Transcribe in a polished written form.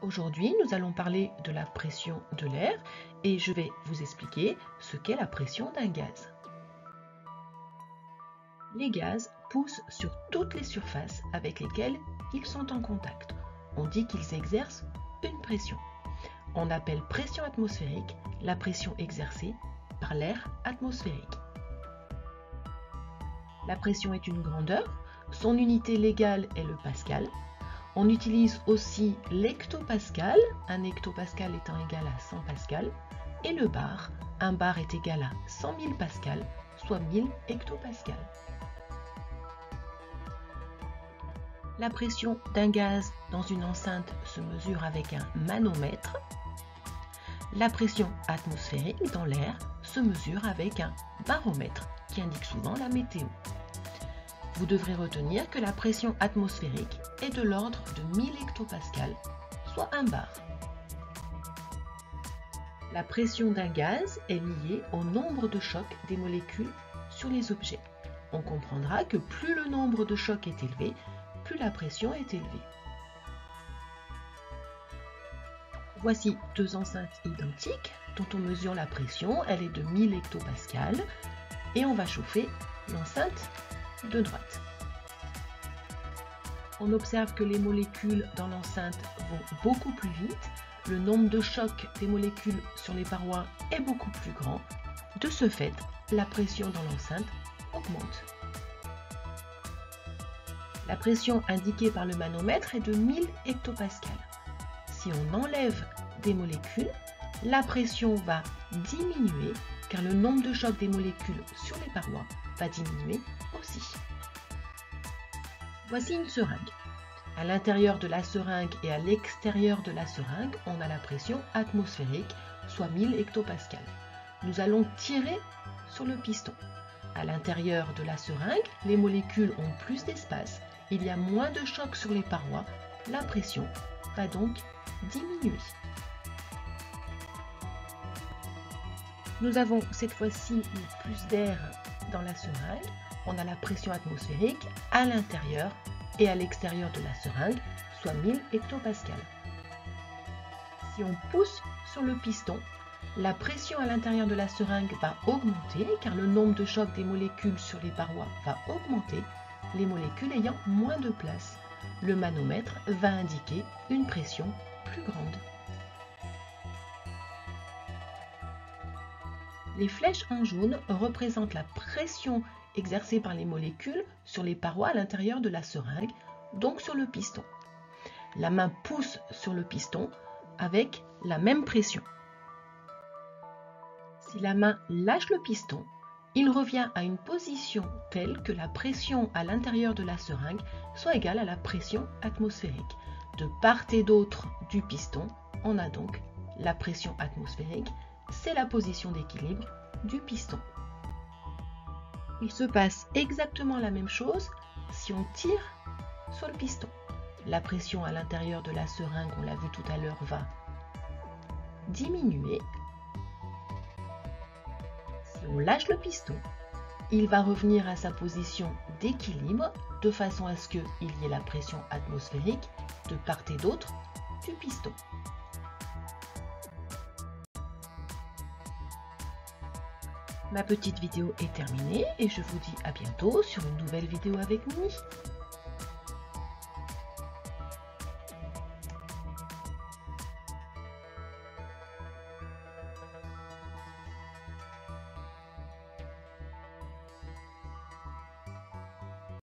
Aujourd'hui, nous allons parler de la pression de l'air et je vais vous expliquer ce qu'est la pression d'un gaz. Les gaz poussent sur toutes les surfaces avec lesquelles ils sont en contact. On dit qu'ils exercent une pression. On appelle pression atmosphérique la pression exercée par l'air atmosphérique. La pression est une grandeur, son unité légale est le pascal. On utilise aussi l'hectopascal, un hectopascal étant égal à 100 pascal, et le bar, un bar est égal à 100 000 pascal, soit 1000 hectopascal. La pression d'un gaz dans une enceinte se mesure avec un manomètre. La pression atmosphérique dans l'air se mesure avec un baromètre qui indique souvent la météo. Vous devrez retenir que la pression atmosphérique est de l'ordre de 1000 hectopascal, soit un bar. La pression d'un gaz est liée au nombre de chocs des molécules sur les objets. On comprendra que plus le nombre de chocs est élevé, plus la pression est élevée. Voici deux enceintes identiques dont on mesure la pression. Elle est de 1000 hectopascal et on va chauffer l'enceinte de droite. On observe que les molécules dans l'enceinte vont beaucoup plus vite. Le nombre de chocs des molécules sur les parois est beaucoup plus grand. De ce fait, la pression dans l'enceinte augmente. La pression indiquée par le manomètre est de 1000 hectopascal. Si on enlève des molécules, la pression va diminuer car le nombre de chocs des molécules sur les parois va diminuer aussi. Voici une seringue. À l'intérieur de la seringue et à l'extérieur de la seringue, on a la pression atmosphérique, soit 1000 hectopascal. Nous allons tirer sur le piston. À l'intérieur de la seringue, les molécules ont plus d'espace. Il y a moins de chocs sur les parois. La pression va donc diminuer. Nous avons cette fois-ci plus d'air dans la seringue. On a la pression atmosphérique à l'intérieur et à l'extérieur de la seringue, soit 1000 hectopascal. Si on pousse sur le piston, la pression à l'intérieur de la seringue va augmenter car le nombre de chocs des molécules sur les parois va augmenter, les molécules ayant moins de place. Le manomètre va indiquer une pression plus grande. Les flèches en jaune représentent la pression exercée par les molécules sur les parois à l'intérieur de la seringue, donc sur le piston. La main pousse sur le piston avec la même pression. Si la main lâche le piston, il revient à une position telle que la pression à l'intérieur de la seringue soit égale à la pression atmosphérique. De part et d'autre du piston, on a donc la pression atmosphérique, c'est la position d'équilibre du piston. Il se passe exactement la même chose si on tire sur le piston. La pression à l'intérieur de la seringue, on l'a vu tout à l'heure, va diminuer. Si on lâche le piston, il va revenir à sa position d'équilibre de façon à ce qu'il y ait la pression atmosphérique de part et d'autre du piston. Ma petite vidéo est terminée et je vous dis à bientôt sur une nouvelle vidéo avec Mimi.